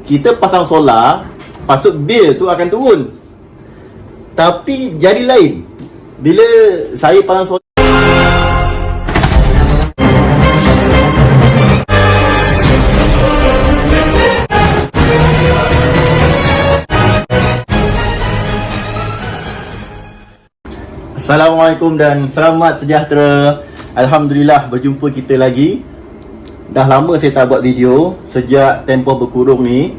kita pasang solar, pasut bil tu akan turun. Tapi jadi lain bila saya pasang solar. Assalamualaikum dan selamat sejahtera. Alhamdulillah berjumpa kita lagi. Dah lama saya tak buat video sejak tempoh berkurung ni.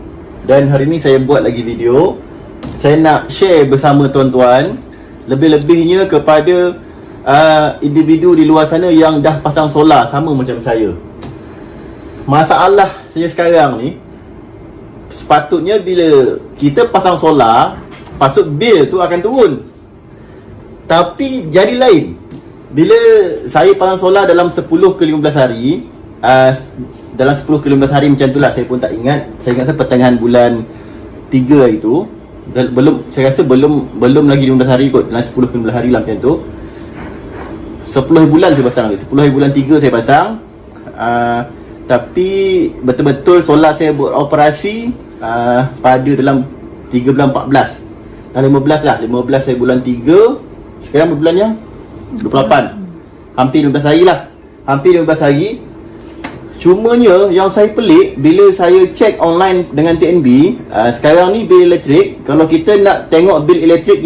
Dan hari ni saya buat lagi video. Saya nak share bersama tuan-tuan, lebih-lebihnya kepada individu di luar sana yang dah pasang solar sama macam saya. Masalah saya sekarang ni, sepatutnya bila kita pasang solar, pasut bil tu akan turun. Tapi jadi lain bila saya pasang solar dalam 10 ke 15 hari. Dalam 10 ke 15 hari macam tu lah, saya pun tak ingat. Saya ingat pertengahan bulan 3 itu. Saya rasa belum lagi 15 hari kot. Dalam 10 ke 15 hari lah macam tu. 10 bulan saya pasang lagi. 10 hari bulan 3 saya pasang. Tapi betul-betul solar saya beroperasi pada dalam 3 bulan 14 dan 15 lah. 15 saya bulan 3. Sekarang bulan yang 28. Hampir 15 hari lah. Hampir 15 hari. Cumanya yang saya pelik, bila saya check online dengan TNB, sekarang ni bil elektrik, kalau kita nak tengok bil elektrik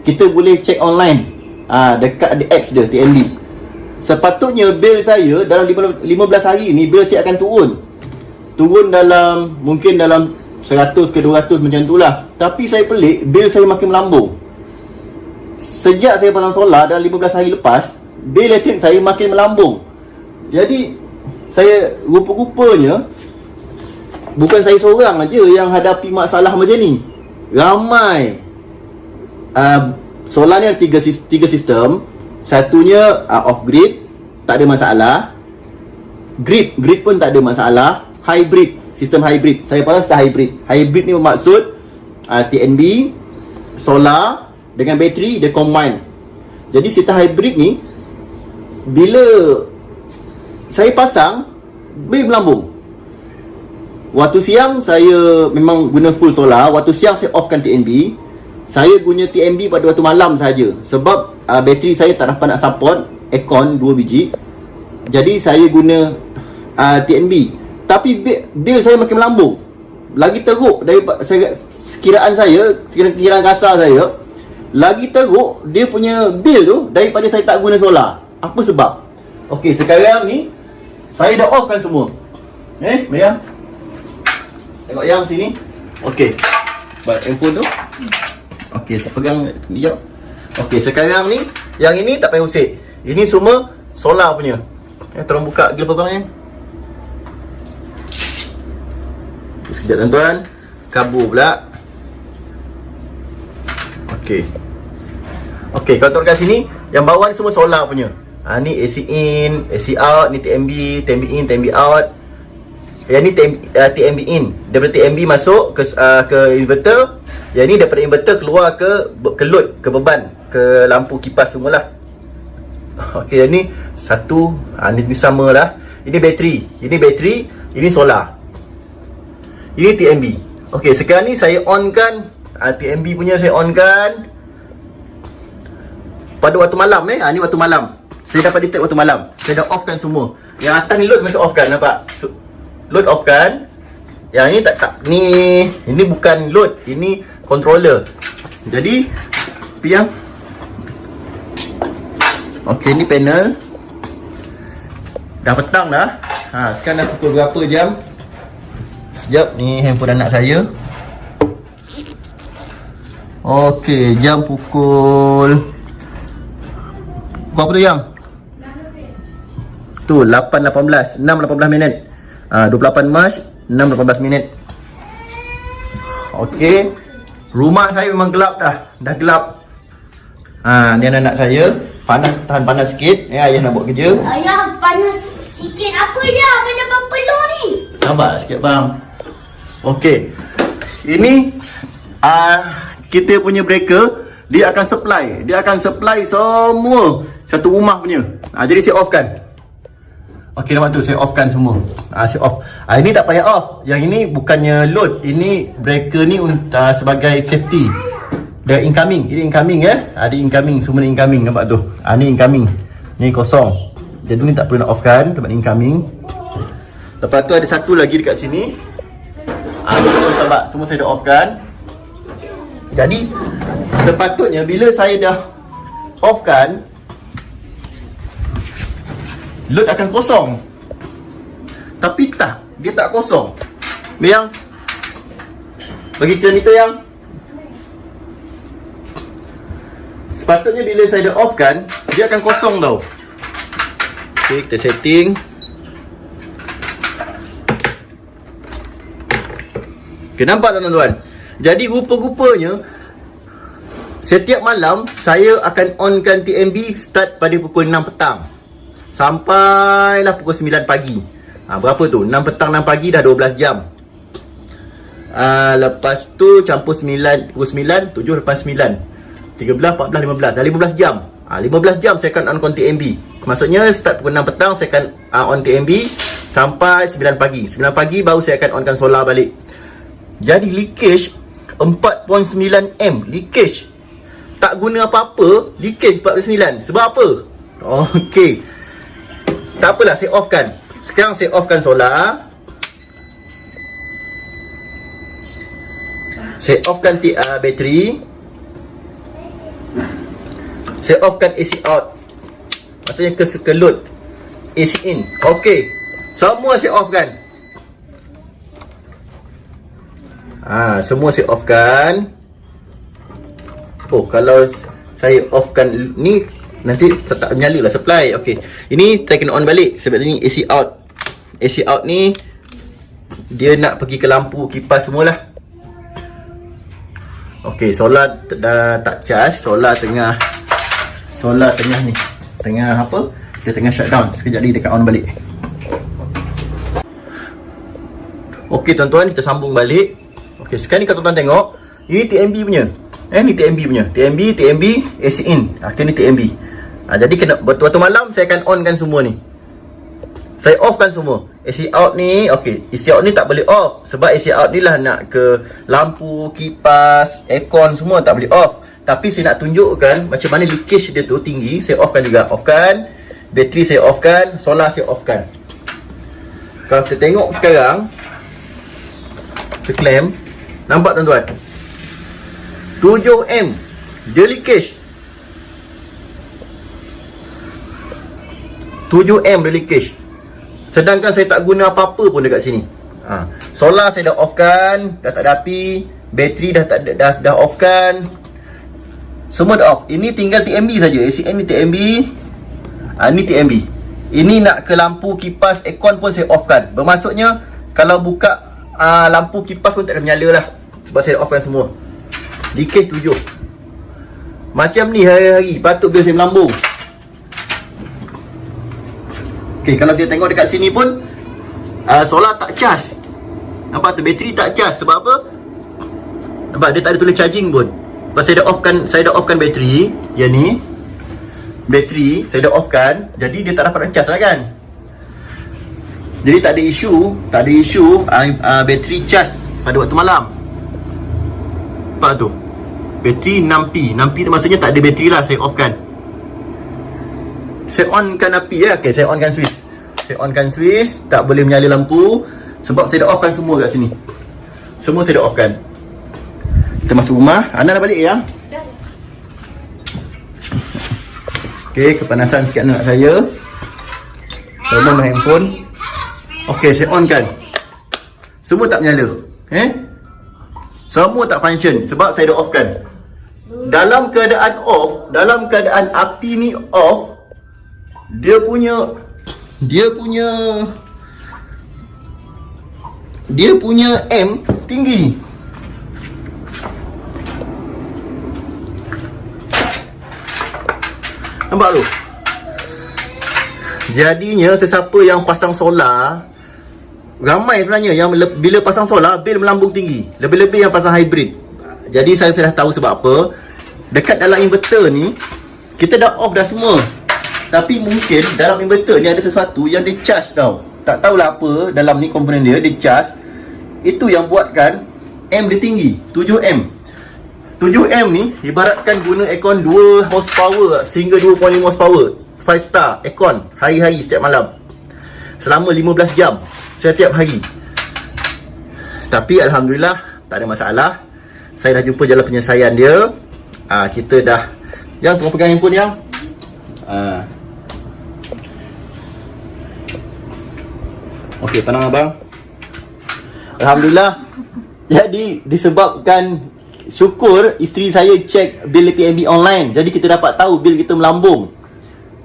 kita boleh check online dekat the X dia, TNB. Sepatutnya bil saya dalam 15 hari ni, bil saya akan turun dalam, mungkin dalam 100 ke 200 macam tu lah. Tapi saya pelik, bil saya makin melambung. Sejak saya pasang solar dalam 15 hari lepas, bil elektrik saya makin melambung. Jadi saya rupa-rupanya bukan saya seorang aja yang hadapi masalah macam ni. Ramai. Solar ni ada tiga sistem. Satunya off grid, tak ada masalah. Grid pun tak ada masalah. Hybrid, sistem hybrid. Saya pasang sistem hybrid. Hybrid ni bermaksud TNB, solar dengan bateri, dia combine. Jadi sistem hybrid ni, bila saya pasang, bil melambung. Waktu siang saya memang guna full solar. Waktu siang saya offkan TNB. Saya guna TNB pada waktu malam saja. Sebab bateri saya tak dapat nak support aircon 2 biji. Jadi saya guna TNB. Tapi bil saya makin melambung. Lagi teruk daripada kiraan kasar saya. Lagi teruk dia punya bil tu daripada saya tak guna solar. Apa sebab? Okey, sekarang ni saya dah offkan semua. Mayang. Tengok yang sini. Okey. Buat handphone tu. Okey, saya pegang ni jap. Okey, sekarang ni yang ini tak payah usik. Ini semua solar punya. Tolong buka glove abang . Sekejap tuan-tuan. Kabur pula. Okey, kalau tuan kat sini, yang bawah ni semua solar punya. Ni AC in, AC out, ni TNB, TNB in, TNB out. Yang ni TNB in. Daripada TNB masuk ke inverter. Yang ni daripada inverter keluar ke load, ke beban, ke lampu kipas semualah. Okey, yang ni satu, ni sama lah. Ini bateri, ini solar. Ini TNB. Okey, sekarang ni saya onkan TNB punya, saya onkan pada waktu malam. Ni waktu malam. Saya dapat detect waktu malam. Saya dah offkan semua. Yang atas ni load masih offkan, nampak? Load offkan. Yang ni tak ini bukan load, ini controller. Jadi piang. Okey, ni panel. Dah petang dah. Sekarang dah pukul berapa jam? Sekejap, ni handphone anak saya. Okey, jam pukul apa tu yang? Tu 6.18 minit. 28 Mac 6.18 minit. Okey. Rumah saya memang gelap dah. Dah gelap. Ni anak saya. Tahan panas sikit. Ayah nak buat kerja. Ayah panas sikit. Apa ya? Benda berpeluh ni. Sabar sikit bang. Okey. Ini kita punya breaker. Dia akan supply semua satu rumah punya. Jadi saya off kan. Okey, nampak tu saya offkan semua. Saya off. Ini tak payah off. Yang ini bukannya load. Ini breaker ni sebagai safety. Dia incoming. Ini incoming ya. Ada incoming, semua ni incoming, nampak tu. Ni incoming. Ni kosong. Jadi ni tak perlu nak offkan, tempat ni incoming. Lepas tu ada satu lagi dekat sini. Nampak, semua saya dah offkan. Jadi sepatutnya bila saya dah offkan, load akan kosong. Tapi tak, dia tak kosong. Yang bagi kilometer yang sepatutnya bila saya dah offkan, dia akan kosong tau. Okay, kita setting. Okay, nampak tak tuan-tuan? Jadi rupa-rupanya setiap malam saya akan onkan TMB start pada pukul 6 petang sampailah pukul 9 pagi. Berapa tu? 6 petang 6 pagi dah 12 jam. Lepas tu campur 9, pukul 9, 7 lepas 9, 13, 14, 15. Dah 15 jam. 15 jam saya akan on TMB. Maksudnya start pukul 6 petang saya akan on TMB sampai 9 pagi. 9 pagi baru saya akan onkan solar balik. Jadi leakage 4.9 M leakage. Tak guna apa-apa, leakage 4.9. Sebab apa? Okey. Tak apalah, saya offkan. Sekarang saya offkan solar. Saya offkan bateri. Saya offkan AC out. Maksudnya ke load. AC in. Okey. Semua saya offkan. Semua saya offkan. Oh, kalau saya offkan ni nanti tak menyala lah supply. Okey. Ini saya kena on balik sebab ni AC out. AC out ni dia nak pergi ke lampu kipas semualah. Okey, solar dah tak charge. Solar tengah ni. Tengah apa? Dia tengah shutdown. Sekejap lagi dekat on balik. Okey tuan-tuan, kita sambung balik. Okey, sekarang ni kalau tuan-tuan tengok, ini TMB punya. Ni TMB punya. TMB, AC in. Ni TMB. Jadi kena waktu malam saya akan onkan semua ni. Saya offkan semua. AC out ni, okey. AC out ni tak boleh off sebab AC out ni lah nak ke lampu, kipas, aircon semua tak boleh off. Tapi saya nak tunjukkan macam mana leakage dia tu tinggi. Saya offkan juga. Offkan. Bateri saya offkan, solar saya offkan. Kalau kita tengok sekarang, kita clamp, nampak tuan-tuan? 7M dia leakage. 7M dia leakage. Sedangkan saya tak guna apa-apa pun dekat sini. Solar saya dah offkan, dah tak ada api. Bateri dah offkan. Semua dah off. Ini tinggal TMB saja. ACN ni TMB. Ni TMB. Ini nak ke lampu, kipas, aircon pun saya offkan. Bermaksudnya kalau buka lampu kipas pun tak akan menyala lah sebab saya dah offkan semua. Leakage 7. Macam ni hari-hari patut biar saya melambung. Okay, kalau kita tengok dekat sini pun solar tak charge. Nampak tu, bateri tak charge. Sebab apa? Nampak dia tak ada tulis charging pun. Lepas saya dah offkan bateri. Yang ni bateri saya dah offkan. Jadi dia tak dapat nak charge lah kan. Jadi tak ada isu bateri charge pada waktu malam. Nampak tu, bateri 6P. 6P tu maksudnya tak ada bateri lah. Saya offkan. Saya onkan api ya. Okay, saya onkan switch. Saya onkan switch. Tak boleh menyala lampu sebab saya dah offkan semua kat sini. Semua saya dah offkan. Kita masuk rumah. Ana dah balik ya? Dah. Okay, kepanasan sikit anak saya. Saya main handphone. Okay, saya onkan. Semua tak menyala. Semua tak function sebab saya dah offkan. Dalam keadaan off, dalam keadaan api ni off, dia punya M tinggi. Nampak tu? Jadinya sesiapa yang pasang solar, ramai sebenarnya yang bila pasang solar bil melambung tinggi. Lebih-lebih yang pasang hybrid. Jadi saya dah tahu sebab apa. Dekat dalam inverter ni kita dah off dah semua. Tapi mungkin dalam inverter ni ada sesuatu yang dia charge tau. Tak tahulah apa dalam ni komponen dia charge. Itu yang buatkan M dia tinggi, 7M. 7M ni ibaratkan guna aircon 2 horsepower sehingga 2.5 horsepower. 5 star aircon hari-hari setiap malam. Selama 15 jam setiap hari. Tapi alhamdulillah tak ada masalah. Saya dah jumpa jalan penyelesaian dia. Kita dah. Jangan tengok pegang handphone yang. Okey, tenang abang. Alhamdulillah. Jadi disebabkan syukur isteri saya cek bil TNB online. Jadi kita dapat tahu bil kita melambung.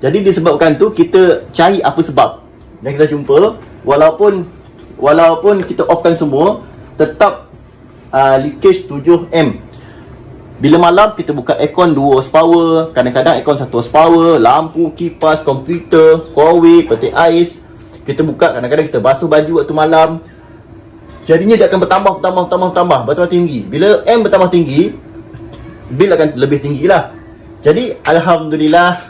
Jadi disebabkan tu kita cari apa sebab. Dan kita jumpa walaupun kita offkan semua, tetap leakage 7M. Bila malam kita buka aircon 2 horsepower, kadang-kadang aircon 1 horsepower, lampu, kipas, komputer, korwe, peti ais. Kita buka, kadang-kadang kita basuh baju waktu malam. Jadinya dia akan bertambah tinggi. Bila M bertambah tinggi, bil akan lebih tinggi lah. Jadi alhamdulillah,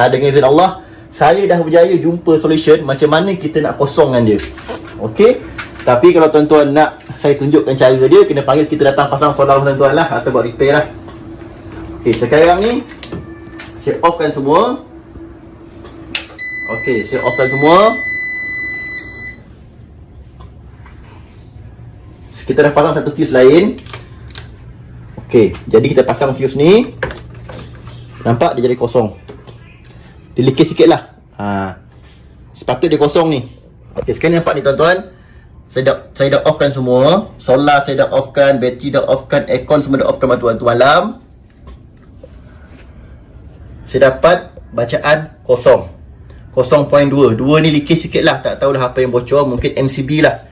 dengan izin Allah, saya dah berjaya jumpa solution macam mana kita nak kosongkan dia. Okey. Tapi kalau tuan-tuan nak saya tunjukkan cara dia, kena panggil kita datang pasang solar tuan-tuan lah, atau buat repair lah. Okey, sekarang ni saya offkan semua. Okey, saya offkan semua. Kita dah pasang satu fuse lain. Okey, jadi kita pasang fuse ni. Nampak dia jadi kosong. Dia leakage sikit lah. Sepatut dia kosong ni. Okey, sekarang nampak ni tuan-tuan. Saya dah offkan semua. Solar saya dah offkan, bateri dah offkan, aircon semua dah offkan waktu malam. Saya dapat bacaan kosong. 0.2. 2 ni leakage sikit lah. Tak tahulah apa yang bocor. Mungkin MCB lah.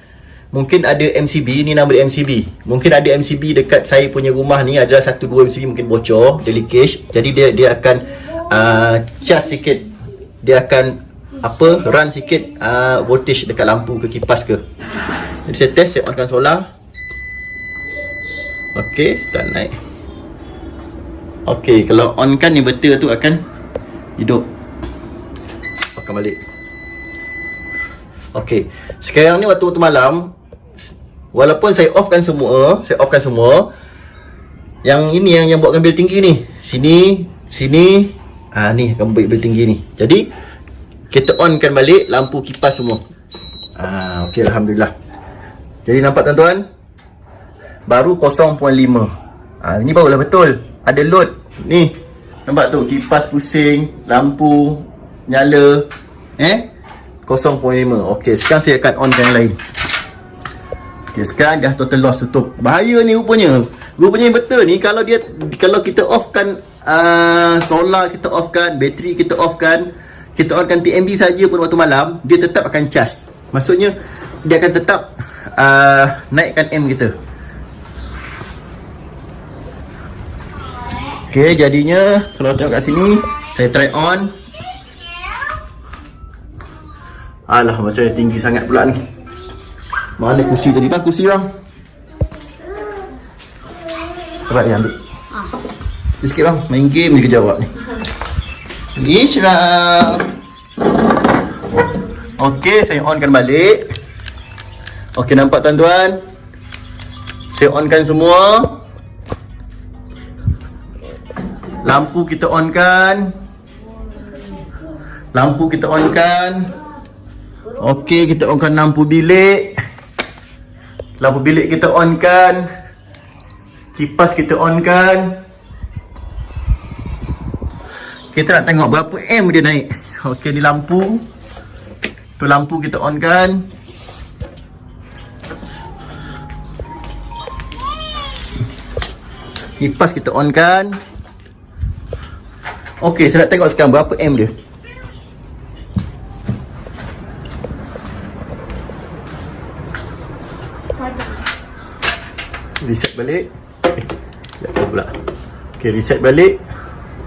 Mungkin ada MCB, ni nama dia MCB. Mungkin ada MCB dekat saya punya rumah ni, adalah 1-2 MCB mungkin bocor, dia leakage. Jadi dia akan charge sikit. Dia akan run sikit voltage dekat lampu ke kipas ke. Jadi saya test, saya onkan solar. Okey, tak naik. Okey, kalau onkan inverter tu akan hidup. Onkan balik. Okey, sekarang ni waktu malam, walaupun saya offkan semua, yang ini yang buatkan bil tinggi ni. Sini, ni akan buat bil tinggi ni. Jadi kita onkan balik lampu kipas semua. Okey, alhamdulillah. Jadi nampak tuan-tuan, baru 0.5. Ini barulah betul. Ada load ni. Nampak tu, kipas pusing, lampu nyala. 0.5. Okey, sekarang saya akan onkan yang lain. Okey, sekarang dah total loss tutup. Bahaya ni rupanya. Rupanya inverter ni kalau kita offkan solar, kita offkan bateri, kita onkan TNB saja pun waktu malam, dia tetap akan charge. Maksudnya dia akan tetap naikkan M kita. Okey, jadinya kalau tengok kat sini, saya try on. Alah, macam dia tinggi sangat pula ni. Mana kursi tadi bang? Kursi bang. Cepat dia ambil. Sikit bang, main game ni kejap ni. Ishraf. Okey, saya onkan balik. Okey, nampak tuan-tuan. Saya onkan semua. Lampu kita onkan. Okey, kita onkan lampu bilik. Lampu bilik kita onkan. Kipas kita onkan. Kita nak tengok berapa M dia naik. Okey, ni lampu. Tu lampu kita onkan. Kipas kita onkan. Okey, saya nak tengok sekarang berapa M dia. Reset balik. Sekejap pula. Okey, reset balik.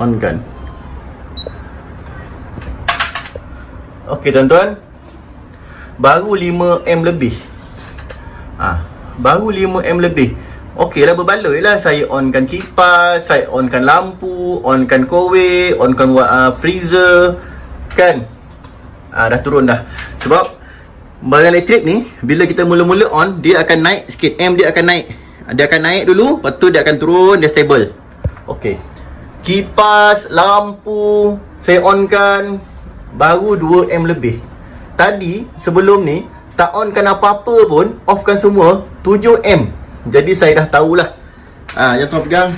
Onkan. Okey tuan-tuan, baru 5M lebih. Baru 5M lebih. Okey lah, berbaloi lah. Saya onkan kipas, saya onkan lampu, onkan kowe, onkan freezer. Kan? Dah turun dah. Sebab barang elektrik ni, bila kita mula-mula on, dia akan naik sikit. M dia akan naik. Dia akan naik dulu, lepas tu dia akan turun, dia stable. Okey. Kipas, lampu, saya onkan baru 2M lebih. Tadi, sebelum ni, tak onkan apa-apa pun, offkan semua, 7M. Jadi saya dah tahulah. Yang tuan pegang.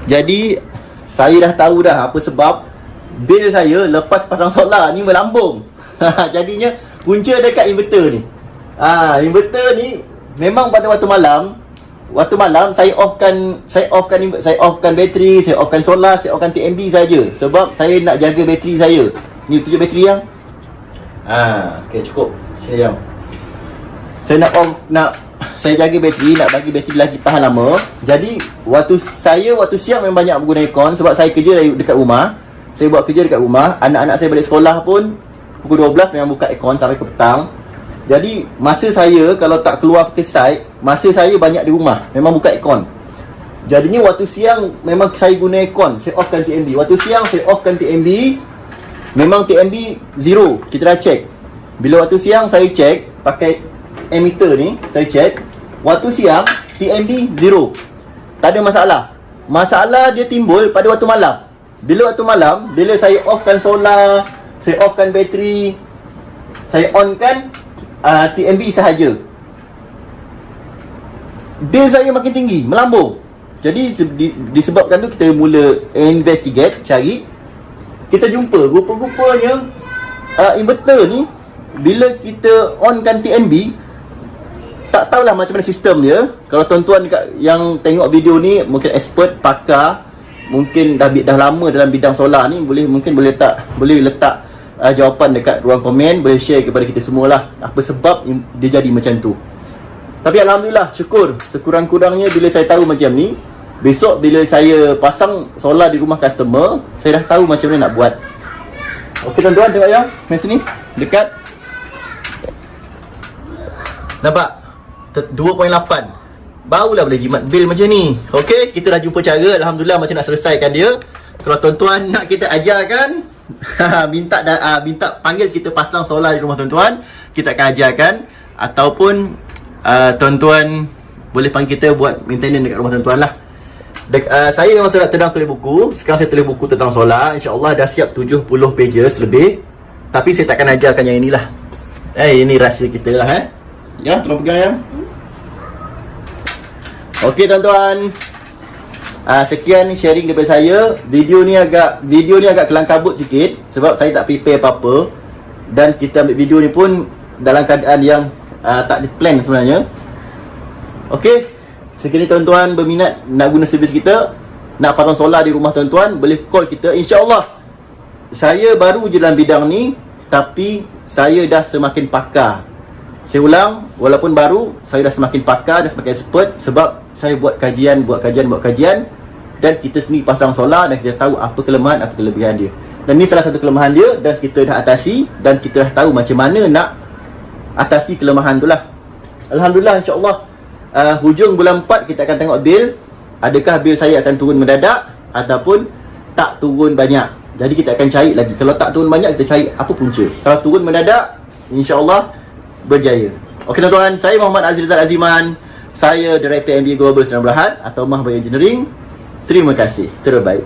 Jadi, saya dah tahu dah apa sebab bil saya lepas pasang solar ni melambung. Jadinya punca dekat inverter ni. Inverter ni memang pada waktu malam saya offkan bateri, saya offkan solar, saya offkan TMB saja sebab saya nak jaga bateri saya. Ni 7 bateri yang. Okey cukup. Sini jam. Saya saya jaga bateri, nak bagi bateri lagi tahan lama. Jadi waktu siang memang banyak guna aircon sebab saya kerja dekat rumah. Saya buat kerja dekat rumah, anak-anak saya balik sekolah pun pukul 12 memang buka aircon sampai ke petang. Jadi masa saya kalau tak keluar ke site, masa saya banyak di rumah, memang buka aircon. Jadinya waktu siang memang saya guna aircon, saya offkan TMB. Waktu siang saya offkan TMB, memang TMB zero, kita dah check. Bila waktu siang saya check, pakai ammeter ni, saya check. Waktu siang, TMB zero. Tak ada masalah. Masalah dia timbul pada waktu malam. Bila waktu malam, bila saya offkan solar, saya offkan bateri, saya onkan TMB sahaja, bil saya makin tinggi, melambung. Jadi disebabkan tu kita mula investigate, cari. Kita jumpa rupa-rupanya inverter ni bila kita onkan TMB, tak tahulah macam mana sistem dia. Kalau tuan-tuan yang tengok video ni mungkin expert, pakar, mungkin dah lama dalam bidang solar ni, mungkin boleh letak jawapan dekat ruang komen, boleh share kepada kita semualah apa sebab dia jadi macam tu. Tapi alhamdulillah, syukur sekurang-kurangnya bila saya tahu macam ni, besok bila saya pasang solar di rumah customer, saya dah tahu macam mana nak buat. Okey tuan-tuan, tengok yang mari sini dekat. Nampak? 2.8. Barulah boleh jimat bil macam ni. Okey, kita dah jumpa cara alhamdulillah macam nak selesaikan dia. Kalau tuan-tuan nak kita ajarkan, minta panggil kita pasang solar di rumah tuan-tuan, kita akan ajarkan. Ataupun tuan-tuan boleh panggil kita buat maintenance dekat rumah tuan-tuan lah. Saya memang sedang tulis buku. Sekarang saya tulis buku tentang solar. InsyaAllah dah siap 70 pages lebih. Tapi saya takkan ajarkan yang inilah. Ini rahsia kita lah. Ya, tolong pegang ya. Okey tuan-tuan, sekian sharing daripada saya. Video ni agak kelang kabut sikit sebab saya tak prepare apa-apa. Dan kita ambil video ni pun dalam keadaan yang tak di-plan sebenarnya. Okey, sekiranya tuan-tuan berminat nak guna servis kita, nak pasang solar di rumah tuan-tuan, boleh call kita. InsyaAllah, saya baru je dalam bidang ni, tapi saya dah semakin pakar. Saya ulang, walaupun baru, saya dah semakin pakar, dah semakin expert sebab saya buat kajian dan kita sendiri pasang solar dan kita tahu apa kelemahan, apa kelebihan dia. Dan ni salah satu kelemahan dia dan kita dah atasi dan kita dah tahu macam mana nak atasi kelemahan tu lah. Alhamdulillah, insyaAllah hujung bulan 4 kita akan tengok bil. Adakah bil saya akan turun mendadak ataupun tak turun banyak. Jadi kita akan cari lagi. Kalau tak turun banyak, kita cari apa punca. Kalau turun mendadak, insyaAllah berjaya. Okey tuan-tuan, saya Muhammad Azrizal Aziman. Saya Director MBA Global Sdn Bhd atau Mahbar Engineering. Terima kasih. Terbaik.